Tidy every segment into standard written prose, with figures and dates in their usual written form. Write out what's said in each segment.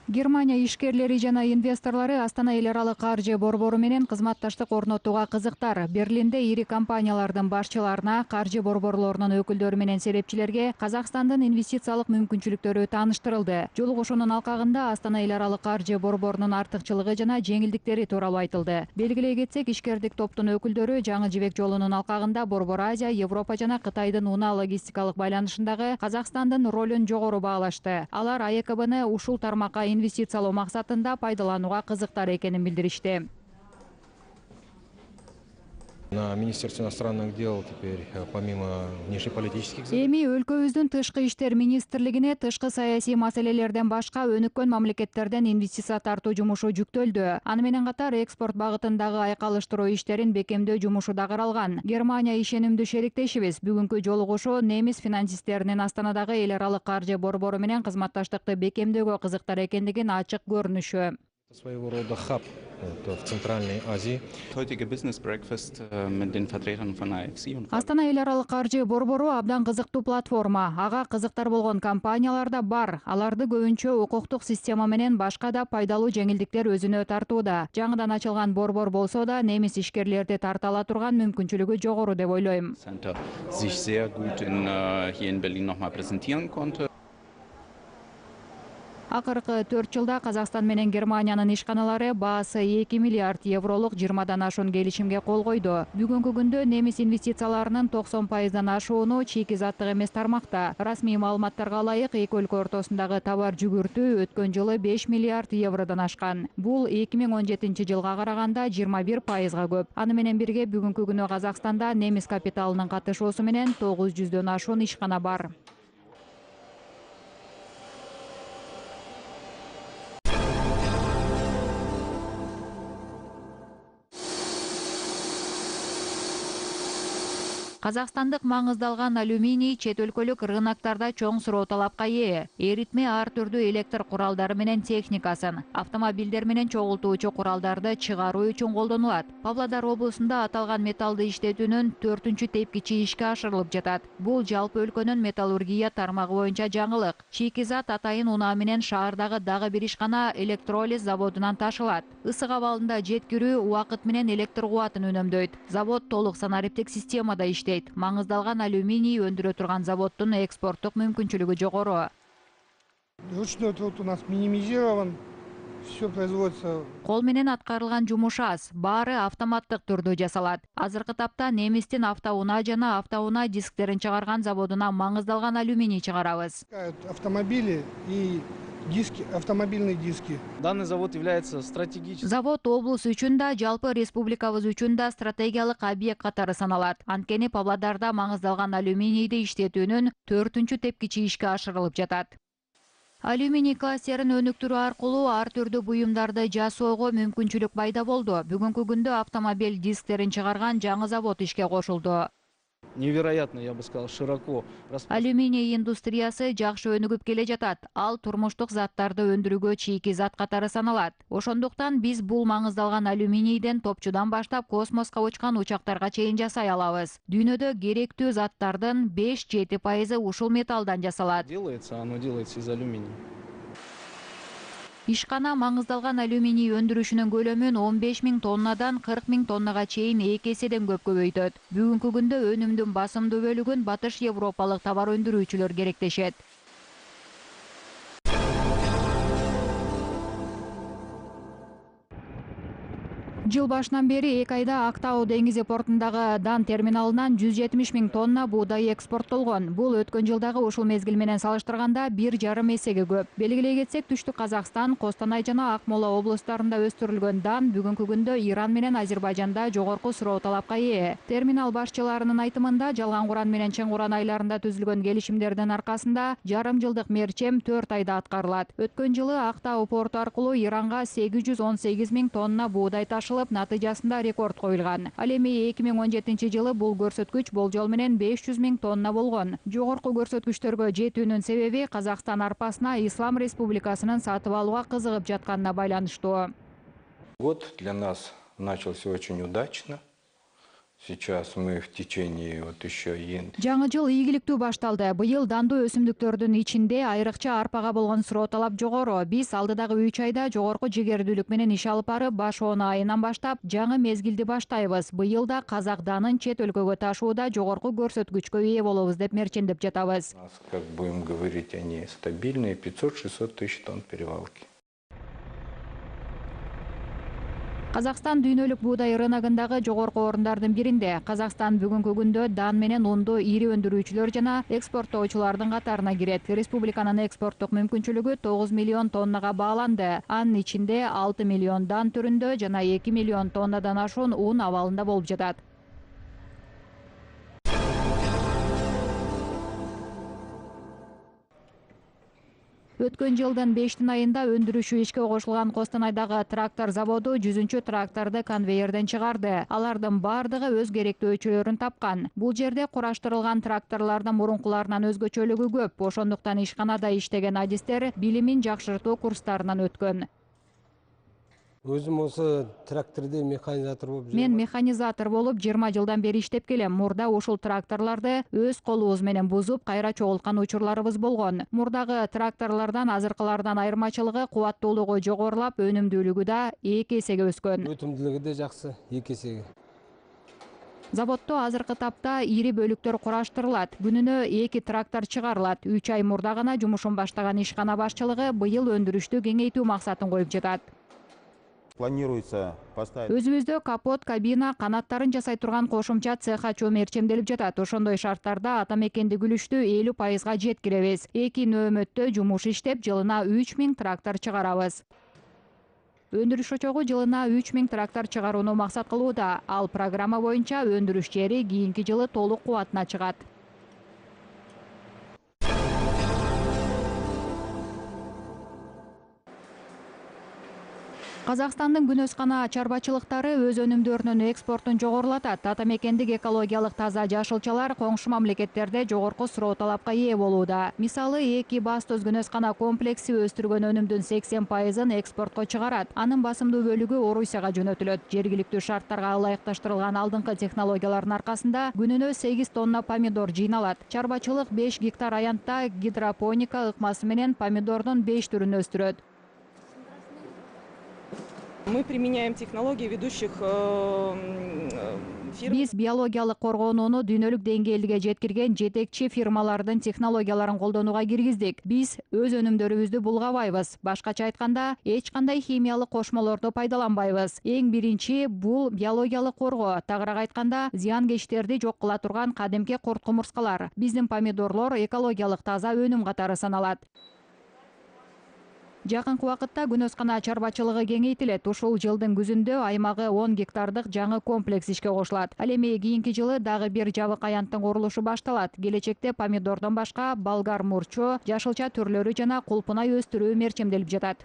Германия ишкерлери жана инвесторлары Астана эл аралык каржы борбору менен кызматташтык орнотууга кызыктар. Берлинде ири компаниялардын башчыларына, каржы борборлорунун өкүлдөрү менен серепчилерге Казакстандын инвестициялык мүмкүнчүлүктөрү тааныштырылды. Жолугушуунун алкагында Астана эл аралык каржы борборунун артыкчылыгы жана жеңилдиктери тууралуу айтылды. Белгилей кетсек, ишкердик топтун өкүлдөрү Жаңы Жибек жолунун алкагында Борбор Азия, Европа жана Кытайдын унаа логистикалык байланышындагы Казакстандын ролун жогору баалашты. Алар АЭКБны ушул тармакка инвестициялоо максатында пайдаланууга кызыктар экенин билдиришти. На Министерство иностранных дел теперь, помимо внешнеполитических задач... Эми өлкөбүздүн тышкы иштер министрлигине тышкы саясий маселелерден башка өнүккөн мамлекеттерден инвестиция тартуу жумушу жүктөлдү. Аны менен катар экспорт багытындагы айкалыштыруу иштерин бекемдөө жумушу да каралган. Германия ишенимдүү шериктешибиз. Бүгүнкү жолугушуу немис финансисттеринин Астанадагы эл аралык каржы борбору менен кызматташтыкты бекемдөөгө кызыктар экендигин ачык көрүнүшү. Своего рода хаб в Центральной Азии. Астана эл аралык каржы борбору абдан кызыктуу платформа. Ага кызыктар болгон компаниялар да бар. Аларды көбүнчө укуктук система менен башка да пайдалуу жеңилдиктер өзүнө тартууда. Жаңыдан ачылган борбор болсо да немис ишкерлерди тарта ала турган мүмкүнчүлүгү жогору деп ойлойм. Акыркы 4 жылда Казакстан менен Германиянын ишканалары баасы 2 миллиард евролук 20дан ашуун келишимге кол койду. Бүгүнкү күндө немис инвестицияларынын 90%дан ашууну чийки заттык эмес тармакта. Расмий маалыматтарга ылайык, эки өлкө ортосундагы товар жүгүртүү өткөн жылы 5 миллиард евродон ашкан. Бул 2017 жылга караганда 21%га көп. Аны менен бирге бүгүнкү күнү Казакстанда немис капиталынын катышуусу менен 900дөн ашуун ишкана бар. Казакстандык маңыздалган алюминий чет өлкөлүк рыноктарда чоң суроо талапка ээ. Эритме ар түрдүү электр куралдары менен техникасын, автомобилдер менен чогултуучу куралдарды чыгаруу үчүн колдонулат. Павлодар облусунда аталган металлды иштетүүнүн 4-чү тепкичи ишке ашырылып жатат. Бул жалпы өлкөнүн металлургия тармагы боюнча жаңылык. Чийки-зат атайын унаа менен шаардагы дагы бир ишкана электролиз заводунан ташылат. Ысык абалында жеткирүү убакыт менен электр кубатын үнөмдөйт. Завод толук санариптик системада иштейт. Маңыздалган алюминий өндүрө турган заводдун экспорттук мүмкүнчүлүгү жогору. Ручной труд у нас минимизирован. Все производится. Кол менен аткарылган жумуш аз, баары автоматтык түрдө жасалат. Азыркы тапта немистин автоунаа жана автоунаа дисктерин чыгарган заводуна маңыздалган алюминий чыгарабыз. Автомобили и диски, автомобильные диски. Данный завод является стратегическим. Завод облус үчүн да, жалпы республикабыз үчүн да стратегиялык объект катары саналат. Анткени Павлодарда маңыздалган алюминийди иштетүүнүн 4-чү тепкичи ишке ашырылып жатат. Алюминий кластерин өнүктүрүү аркылуу ар түрдүү буюмдарды жасоого мүмкүнчүлүк пайда болду. Бүгүнкү күндө автомобиль дисктерин чыгарган жаңы завод ишке кошулду. Невероятно, я бы сказал, широко. Алюминий индустриясы жакшы өнүгүп келе жатат. Ал турмуштук заттарды өндүрүүгө чийки зат катары саналат. Ошондуктан биз бул маңыздалган алюминийден топчудан баштап космоско учкан учактарга чейин жасай алабыз. Дүйнөдө керектүү заттардын 5-7% ушул металлдан жасалат. Оно делается из алюминия. Ишкана маңыздалган алюминий өндүрүшүнүн көлөмүн 15 000 тоннадан 40 000 тоннага чейин 2 эседен көп көбөйтөт. Бүгүнкү күндө өнүмдүн басымдуу бөлүгүн батыш европалык товар өндүрүүчүлөр керектешет. Жыл башынан бери 2 айда Актау деңизи портундагы Дан терминалынан 170 000 тонна буудай экспорттолгон. Бул өткөн жылдагы ушул мезгил менен салыштырганда 1,5 эсеге көп. Белгилей кетсек, Түштүк Казакстан, Костанай жана Акмола облустарында өстүрүлгөн Дан бүгүнкү күндө Иран менен Азербайжанда жогорку суроо талапка ээ. Терминал башчыларынын айтымында, Жалган Куран менен Чың Куран айларында түзүлгөн келишимдердин аркасында жарым жылдык мерчем 4 айда аткарылат. Өткөн жылы Актау порту аркылуу Иранга 818 000 тонна буудай ташылып, натыйжасында рекорд коюлган. Ал эми 2017 жылы бул көрсөткүч болжол менен 500 000 тонна болгон. Жогорку көрсөткүчтөргө жетүүнүн себеби Казакстан арпасына Ислам Республикасынын сатып алууга кызыгып жатканына байланыштуу. Год для нас начался очень удачно. Сейчас мы в течение еще Жаңы жыл ийгиликтүү башталды. Быйыл дандуу өсүмдүктөрдүн ичинде айрыкча арпага болгон суроо талап жогору. Биз алдыдагы 3 айда жогорку жигердүүлүк менен иш алып барып, баш-он айынан баштап жаңы мезгилди баштайбыз. Быйыл да казак данын чет өлкөгө ташууда жогорку көрсөткүчкө ээ болобуз деп мерчендеп жатабыз. у нас, как будем говорить, они стабильные, 500-600 тысяч тонн перевалки. Казакстан дүйнөлүк буудай рыногундагы жогорку орундардын биринде. Казакстан бүгүнкү күндө дан менен унду ири өндүрүүчүлөр жана экспорттоочулардын катарына кирет. Республиканын экспорттук мүмкүнчүлүгү 9 миллион тоннага бааланды. Анын ичинде 6 миллион дан түрүндө жана 2 миллион тоннадан ашуун ун абалында болуп жатат. Өткөн жылдын 5 айында өндүрүшү ишке кошулган Костанайдагы трактор заводу 100 тракторду конвейерден чыгарды. Алардын бардыгы өз керектөөчүлөрүн тапкан. Бул жерде кураштырылган тракторлордун мурункуларынан өзгөчөлүгү көп. Ошондуктан ишканада иштеген адистер билимин жакшыртуу курстарынан өткөн. Өзүм осы тракторде механизатор болуп Мен механизатор болуп 20 жылдан бери иштеп келем. Мурда ушул тракторлорду өз колубуз менен бузуп, кайра чогулткан учурларыбыз болгон. Мурдагы тракторлордон азыркылардан айырмачылыгы кубаттуулугу жогорулап, өнүмдүүлүгү да 2 эсеге өскөн. өтүмдүүлүгү де жакшы, 2 эсеге. Заводдо азыркы тапта ири бөлүктөр кураштырылат. Күнүнө 2 трактор чыгарылат. 3 ай мурда гана жумушун баштаган ишкана башчылыгы быйыл өндүрүштү кеңейтүү максатын коюп жатат. Планируется поставить. Өзүбүздө капот, кабина, канаттарын жасай турган кошумча цех ачуу мерчемделип жатат. Ошондой шарттарда ата мекенди күлүштү 50%га жеткиребиз. 2 нөөмөттө жумуш иштеп, жылына 3000 трактор чыгарабыз. Өндүрүш очогу жылына 3000 трактор чыгарууну максат кылууда. Ал программа боюнча өндүрүш жери кийинки жылы толук кубатына чыгат. Казакстандын күнөскана чарбачылыктары өз өнүмдөрүнүн экспортун жогорулатат. Ата мекендик экологиялык таза жашылчалар коңшу мамлекеттерде жогорку суроо талапка ээ болууда. Мисалы, 2 Бастоз күнөскана комплекси өстүргөн өнүмдүн 80%-ын экспортко чыгарат. Анын басымдуу бөлүгү Орусияга жөнөтүлөт. Жергиликтүү шарттарга ылайыкташтырылган алдыңкы технологиялардын аркасында күнүнө 8 тонна помидор жыйналат. Чарбачылык 5 гектар аянтта гидропоника ыкмасы менен помидордун 5 түрүн өстүрөт. Мы применяем технологии ведущих фирм. Биз биологиялык коргонууну дүйнөлүк деңгээлге жеткирген жетекчи фирмалардын технологияларын колдонууга киргиздик. Биз өз өнүмдөрүбүздү булгабайбыз. Башкача айтканда, эч кандай химиялык кошмолорду пайдаланбайбыз. Эң биринчи бул биологиялык коргоо. Тагыраак айтканда, зыян жок кыла турган кадимки курт кумурскалар. Биздин помидорлор экологиялык таза өнүм катары саналат. Жакынкы убакытта күнөскана чарбачылыгы кеңейтилет. Ушул жылдын күзүндө аймагы 10 гектардык жаңы комплекс ишке кошулат. Ал эми кийинки жылы дагы бир жабык аянттын курулушу башталат. Келечекте помидордон башка болгар мурчу, жашылча түрлөрү жана кулпунай өстүрүү мерчемделип жатат.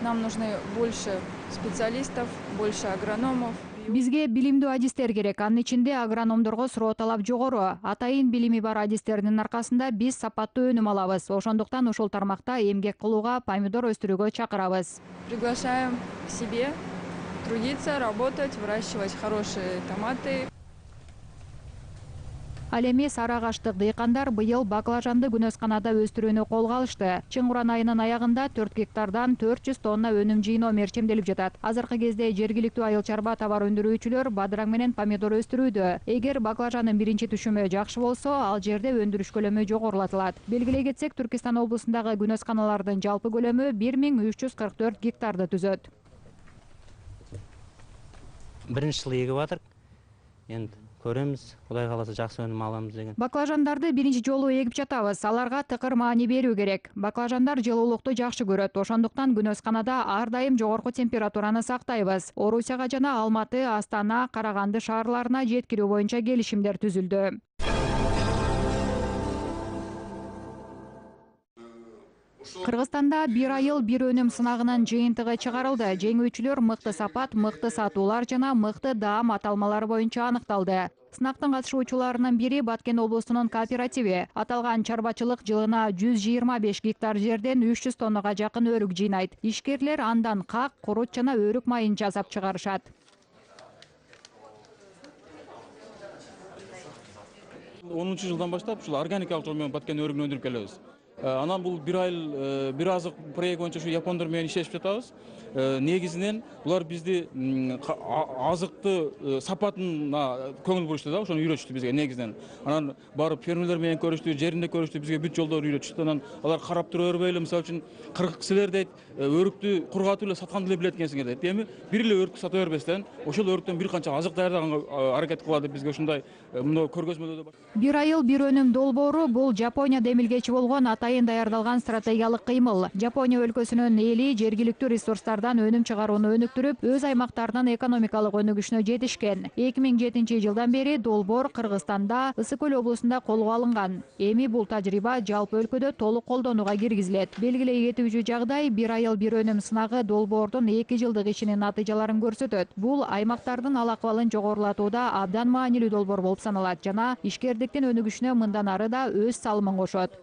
Нам нужны больше специалистов, больше агрономов. Бизге билимдүү адистер керек. Анын ичинде агрономдорго суроо талап жогору. Атайын билими бар адистердин аркасында биз сапаттуу өнүм алабыз. Ошондуктан ушул тармакта эмгек кылууга, помидор өстүрүүгө чакырабыз. Приглашаем к себе трудиться, работать, выращивать хорошие томаты. Ал эми сары агаштык дыйкандар быйыл баклажанды күнөсканада өстүрүүнү колго алышты. Чыңгуран айынын аягында 4 гектардан 400 тонна өнүм жыйноо мерчемделип жатат. Азыркы кезде жергиликтүү айыл чарба товар өндүрүүчүлөр бадыраң менен помидор өстүрүүдө. Эгер баклажандын биринчи түшүмү жакшы болсо, ал жерде өндүрүш көлөмү жогорулатылат. Белгилей кетсек, Түркистан облусундагы күнөсканалардын жалпы көлөмү 1344 гектарды түзөт. Биринчи жылы эгип атырк. Энд көрөмүз, Кудай кааласа жакшы өнүм аламыз деген. Баклажандарды биринчи жолу эгип жатабыз. Аларга тыкыр маани берүү керек. Баклажандар жылуулукту жакшы көрөт. Ошондуктан күнөсканада ар дайым жогорку температураны сактайбыз. Орусияга жана Алматы, Астана, Караганды шаарларына жеткирүү боюнча келишимдер түзүлдү. Кыргызстанда бир айыл бир өнүм сынагынын жыйынтыгы чыгарылды. Жеңүүчүлөр мыкты сапат, мыкты сатуулар жана мыкты даам аталмалары боюнча аныкталды. Сынактын катышуучуларынын бири Баткен облусунун кооперативи. Аталган чарбачылык жылына 125 гектар жерден 300 тоннага жакын өрүк жыйнайт. Ишкерлер андан как, курут жана өрүк майын жасап чыгарышат. 10-жылдан баштап ушул органикалык жол менен баткен өрүгүн өндүрүп келебиз. Анан бул бир азык проект боюнча ушу япондор менен иштешип жатабыз. Негизинен булар бизди азыкты сапатына көңүл бурушты да, ошону үйрөтүштү бизге негизинен. Анан барып фермерлер менен көрүштү, жеринде көрүштү, бизге бүт жолдорду үйрөтүштү. Анан алар карап тура бербейле, мисалы үчүн кыргыз кишилер дейт, өрүктү кургатып эле сатканды эле билет экенсиңер дейт. Эми бир эле өрүктү сата бербестен, ошол өрүктөн бир канча азык даярдаганга аракет кылалы деп бизге ушундай мына көргөзмөлөрдө бар. Бир айыл бир өнүм долбоору бул Жапония демилгечи болгон атайын даярдалган стратегиялык кыймыл. Жапония өлкөсүнүн эли жергиликтүү ресурстардан өнүм чыгарууну өнүктүрүп, өз аймактарынын экономикалык өнүгүшүнө жетишкен. 2007 жылдан бери долбоор Кыргызстанда, Ысык Көл облусунда колго алынган. Эми бул тажрыйба жалпы өлкөдө толук колдонууга киргизилет. Белгилей кетүүчү жагдай бир айыл бир өнүм сынагы долбоордун 2 жылдык ишинин натыйжаларын көрсөтөт. Бул аймактардын ал акыбалын жогорулатууда абдан маанилүү долбоор болуп саналат жана ишкердиктин өнүгүшүнө мындан ары да өз салымын кошот.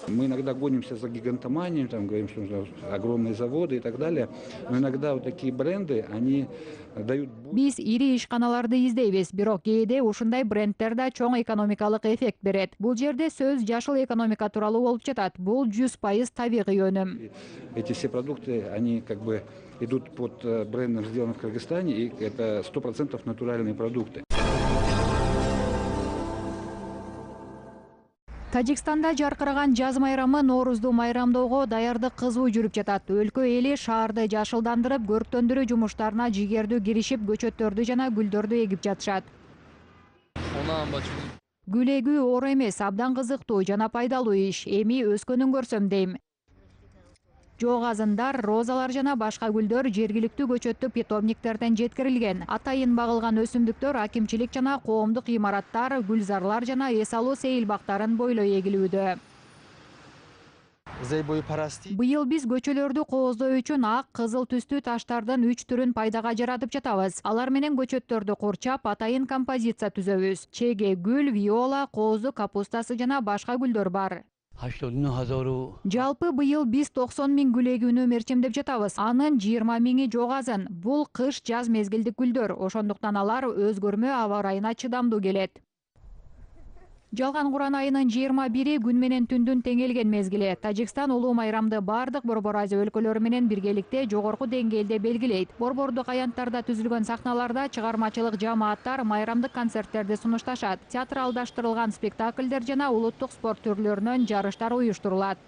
Мы иногда гонимся за гигантоманией, там говорим, что нужны огромные заводы и так далее, но иногда вот такие бренды, они дают... Биз ири ишканаларды издейбиз, бирок кээде ушундай бренддер да чоң экономикалык эффект берет. Бул жерде сөз жашыл экономика тууралуу болуп жатат. Бул 100% табигый өнүм. Эти все продукты, они как бы идут под брендом «Сделано в Кыргызстане», и это 100% натуральные продукты. Тажикстанда жаркыраган жаз майрамы Ноорузду майрамдоого даярдык кызуу жүрүп жатат. Өлкө эли шаарды жашылдандырып, көрктөндүрүү жумуштарына жигердүү киришип, көчөттөрдү жана гүлдөрдү эгип жатышат. Гүл эгүү оор эмес, абдан кызыктуу жана пайдалуу иш. Эми өскөнүн көрсөм дейм. Жоогазындар, розалар жана башка гүлдөр жергиликтүү көчөттүк питомниктерден жеткирилген. Атайын багылган өсүмдүктөр акимчилик жана коомдук имараттар, гүлзарлар жана эс алуу сейил бактарын бойлой эгилүүдө. Быйыл биз көчөлөрдү кооздоо үчүн ак, кызыл түстүү таштардын 3 түрүн пайдага жаратып жатабыз. Алар менен көчөттөрдү курчап, атайын композиция түзөбүз. Чеге гүл, виола, кооздук капустасы жана башка гүлдөр бар. Жалпы быйыл биз 90 000 гүл эгүүнү мерчемдеп жатабыз. Анын 20 000 жоогазын. Бул кыш жаз мезгилдик гүлдөр. Ошондуктан алар өзгөрмө аба ырайына чыдамдуу келет. Жалган Куран айынын 21-и күн менен түндүн теңелген мезгили. Тажикстан улуу майрамды бардык Борбор Азия өлкөлөрү менен биргеликте жогорку деңгээлде белгилейт. Борбордук аянттарда түзүлгөн сахналарда чыгармачылык жамааттар майрамдык концерттерди сунушташат. Театралдаштырылган спектакльдер жана улуттук спорт түрлөрүнөн жарыштар уюштурулат.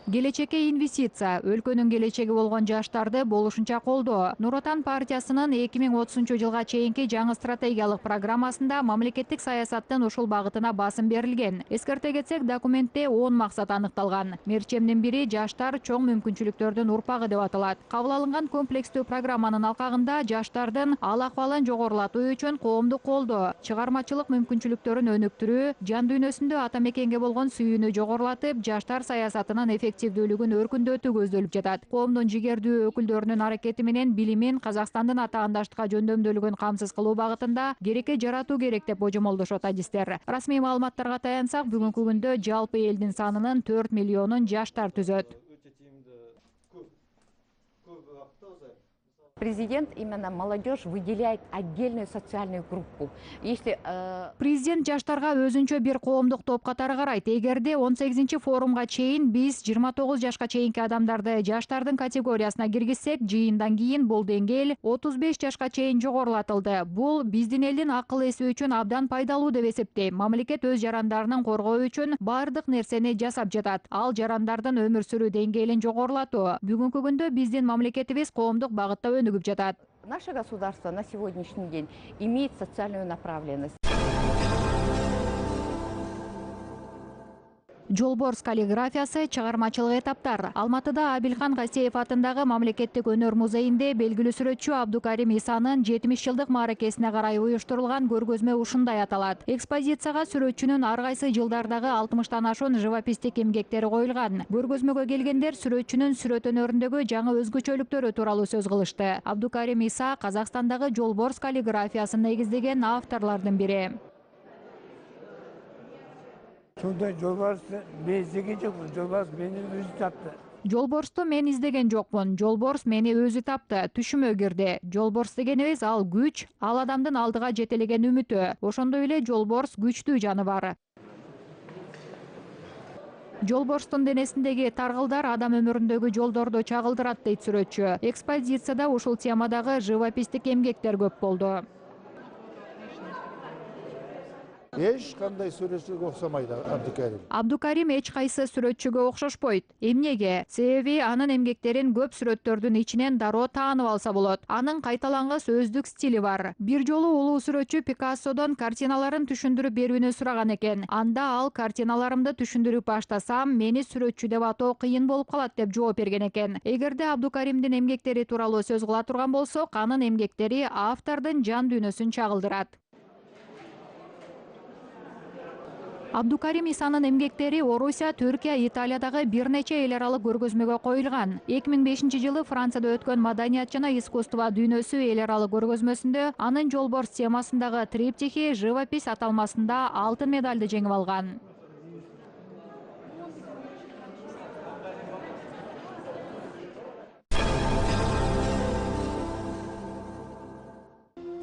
Келечекке инвестиция, өлкөнүн келечеги болгон жаштарды болушунча колдоо. Нур Отан партиясынын 2030 жылга чейинки жаңы стратегиялык программасында мамлекеттик саясаттын ушул багытына басым берилген. Эскерте кетсек, документте 10 максат аныкталган. Мерчемдин бири жаштар чоң мүмкүнчүлүктөрдүн урпагы деп аталат. Кабыл алынган комплекстүү программанын алкагында жаштардын ал акыбалын жогорулатуу үчүн коомдук колдоо, чыгармачылык мүмкүнчүлүктөрүн өнүктүрүү, жан дүйнөсүндө ата мекенге болгон сүйүүнү жогорулатып, жаштар саясатынын эффективдүүлүгүн өркүндөтүү көздөлүп жатат. Коомдун жигердүү өкүлдөрүнүн аракети менен билимин Казакстандын атаандаштыкка жөндөмдүүлүгүн камсыз кылуу багытында керекке жаратуу керек деп божомолдошот адистер. Расмий маалыматтарга таянсак, бүгүнкү күндө жалпы элдин санынын 4 миллионун жаштар түзөт. Президент именно молодежь выделяет отдельную социальную группу. Если Президент жаштарга өзүнчө бир коомдук топ катары карайт. Эгерде 18 форумга чейин биз 29 жашка чейинки адамдарды жаштардын категориясына киргизсек, жыйындан кийин бул деңгээл 35 жашка чейин жогорулатылды. Бул биздин элдин акыл эси үчүн абдан пайдалуу деп эсептейм. Мамлекет өз жарандарын коргоо үчүн бардык нерсени жасап жатат. Ал жарандардын өмүр сүрүү деңгээлин жогорулатуу. Бүгүнкү күндө биздин мамлекетибиз коомдук багытта өнүгүп жатат. Наше государство на сегодняшний день имеет социальную направленность. Жолборс каллиграфиясы, чыгармачылык этаптар. Алматыда Абилхан Касеев атындагы мамлекеттик өнөр музейинде белгилүү сүрөтчү Абдукарим Исанын 70 жылдык мааракесине карай уюштурулган көргөзмө ушундай аталат. Экспозицияга сүрөтчүнүн ар кайсы жылдардагы 60тан ашуун живописдик эмгектери коюлган. Көргөзмөгө келгендер сүрөтчүнүн сүрөт өнөрүндөгү жаңы өзгөчөлүктөрү тууралуу сөз кылышты. Абдукарим Иса Казакстандагы жолборс каллиграфиясын негиздеген авторлордун бири. Сондай жолбарысты мен іздеген жоқпын, жолбарыс мені өзі тапты. Жолборсту мен издеген жокмун. Жолборс мени өзү тапты, түшүмө кирди. Жолборс дегенибиз ал күч, ал адамдын алдыга жетелеген үмүтү. Ошондой эле жолборс күчтүү жаныбар. Жолборстун денесиндеги таргылдар адам өмүрүндөгү жолдорду чагылдырат дейт сүрөтчү. Экспозицияда ушул темадагы живописдик эмгектер көп болду. Эч кандай сүрөтчүгө окшомойт Абдукарим. Абдукарим эч кайсы сүрөтчүгө окшошпойт. Эмнеге? Себеби анын эмгектерин көп сүрөттөрдүн ичинен дароо таанып алса болот. Анын кайталангыс өздүк стили бар. Бир жолу улуу сүрөтчү Пикассодон картиналарын түшүндүрүп берүүнү сураган экен. Анда ал картиналарымды түшүндүрүп баштасам, мени сүрөтчү деп атоо кыйын болуп калат деп жооп берген экен. Эгерде Абдукаримдин эмгектери тууралуу сөз кыла турган болсок, анын эмгектери автордун жан дүйнөсүн чагылдырат. Абдукарим Исанын эмгектери Орусия, Түркия, Италиядагы бир нече эл аралык көргөзмөгө коюлган. 2005-жылы Францияда өткөн Маданият жана искусство дүйнөсү эл аралык көргөзмөсүндө анын Жолборс темасындагы триптихи живопись аталмасында алтын медалды жеңип алган.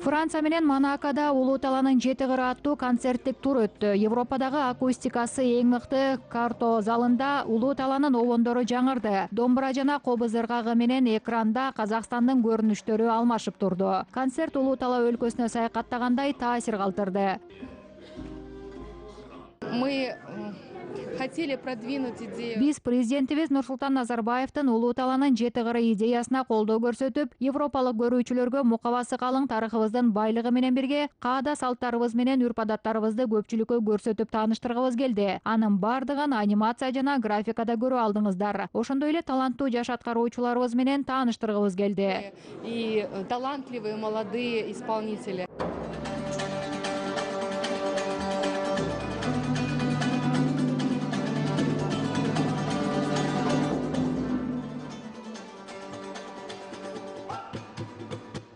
Франция менен Монакода Улуу талаанын 7 кыры аттуу концерттик тур өттү. Европадагы акустикасы эң мыкты Карто залында Улуу талаанын обондору жаңырды. Домбура жана кобуз ыргагы менен экранда Казакстандын көрүнүштөрү алмашып турду. Концерт Улуу талаа өлкөсүнө саякаттагандай таасир калтырды. Мы хотели продвинуть идею. Биз президентибиз Нурсултан Назарбаевдин Улуу талаанын 7 кыры идеясына колдоо көрсөтүп, европалык көрүүчүлөргө мукабасы калың тарыхыбыздын байлыгы менен бирге каада салттарыбыз менен үрп-адаттарыбызды көпчүлүккө көрсөтүп тааныштыргыбыз келди. Анын бардыгын анимация жана графикада көрүп алдыңыздар. Ошондой эле таланттуу жаш аткаруучуларыбыз менен тааныштыргыбыз келди. И талантливые молодые исполнители.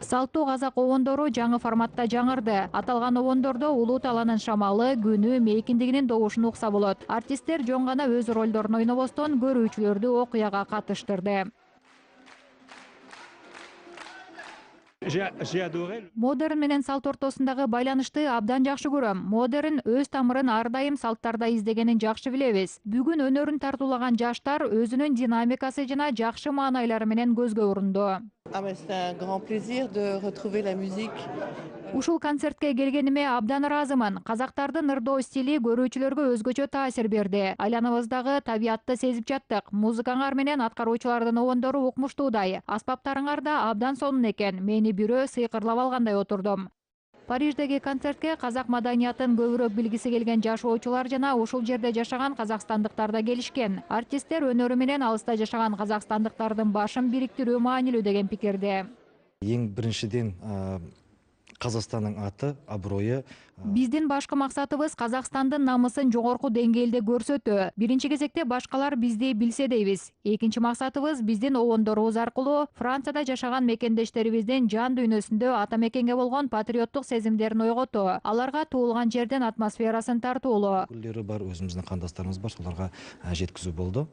Салттуу казак обондору жаңы форматта жаңырды. Аталган обондордо Улуу талаанын шамалы, күнү, мейкиндигинин добушун укса болот. Артисттер жөн гана өз ролдорун ойнобостон көрүүчүлөрдү окуяга катыштырды. Модерн менен салт ортосундагы байланышты абдан жакшы көрөм. Модерн өз тамырын ар дайым салттарда издегенин жакшы билебиз. Бүгүн өнөрүн тартуулаган жаштар өзүнүн динамикасы жана жакшы маанайлары менен көзгө урунду. Ушул концертке келгениме абдан ыраазымын. Казактардын ырдоо стили көрүүчүлөргө өзгөчө таасир берди. Айланабыздагы табиятты сезип жаттык. Музыкаңар менен аткаруучулардын обондору укмуштуудай. Аспаптарыңар да абдан сонун экен. Мени бирөө сыйкырлап алгандай отурдум. Париждеги концертке казак маданиятын көбүрөөк билгиси келген жашоочулар жана ушул жерде жашаган казакстандыктар да келишкен. Артисттер өнөрү менен алыста жашаган казакстандыктардын башын бириктирүү маанилүү деген пикирде. Эң биринчиден Казакстандын аты, аброю. Биздин башкы максатыбыз Казакстандын намысын жогорку деңгээлде көрсөтүү. Биринчи кезекте башкалар бизди билсе дейбиз. Экинчи максатыбыз биздин обондорубуз аркылуу Францияда жашаган мекендештерибиздин жан дүйнөсүндө ата мекенге болгон патриоттук сезимдерин ойготуу, аларга туулган жердин атмосферасын тартуулоо. Өкүлдөрү бар, өзүбүздүн кандастарыбыз бар, соларга жеткизүү болду.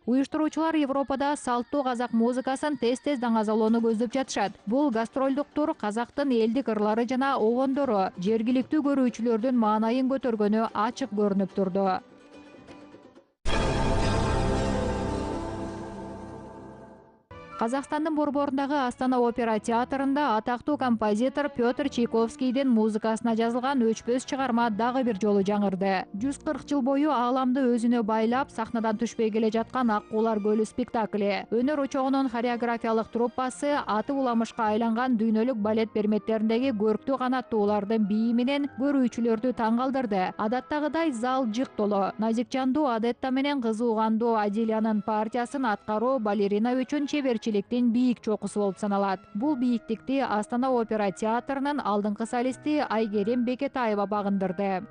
Уюштуруучулар Европада салттуу казак музыкасын тез-тез даңазалоону көздөп жатышат. Бул гастролдук тур казактын элдик ырлары жана обондору жергиликтүү көрүүчүлөрдүн маанайын көтөргөнү ачык көрүнүп турду. Казакстандын борборундагы Астана опера театрында атактуу композитор Петр Чайковскийдин музыкасына жазылган өчпөс чыгарма дагы бир жолу жаңырды. 140 жыл бою ааламды өзүнө байлап, сахнадан түшпөй келе жаткан Ак куулар көлү спектакли. Өнөр очогунун хореографиялык труппасы аты уламышка айланган дүйнөлүк балет берметтериндеги көрктүү канаттуулардын бийи менен көрүүчүлөрдү таң калтырды. Адаттагыдай зал жык толо. Назикжандуу Адетта менен кызуугандуу Адилянын партиясын аткаруу балерина үчүн чеберчиликтин бийик чокусу болуп саналат. Бул бийиктикти Астана опера театрынын алдыңкы солисти Айгерим Бекетаева багындырды.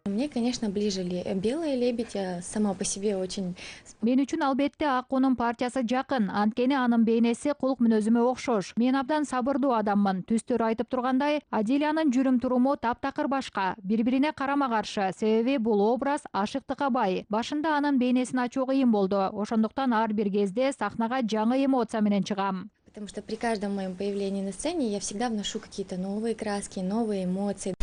Мне, конечно, ближе белая лебедь, сама по себе очень... Мен үчүн албетте Аккунун партиясы жакын, анткени анын бейнеси кулк мүнөзүмө окшош. Мен абдан сабырдуу адаммын. Түстөр айтып тургандай, Адилянын жүрүм туруму таптакыр башка, бири-бирине карама каршы, себеби бул образ ашыктыкка бай. Башында анын бейнесин ачуу кыйын болду. Ошондуктан ар бир кезде сахнага жаңы эмоция менен чыгам. Потому что при каждом моем появлении на сцене я всегда вношу какие-то новые краски, новые эмоции.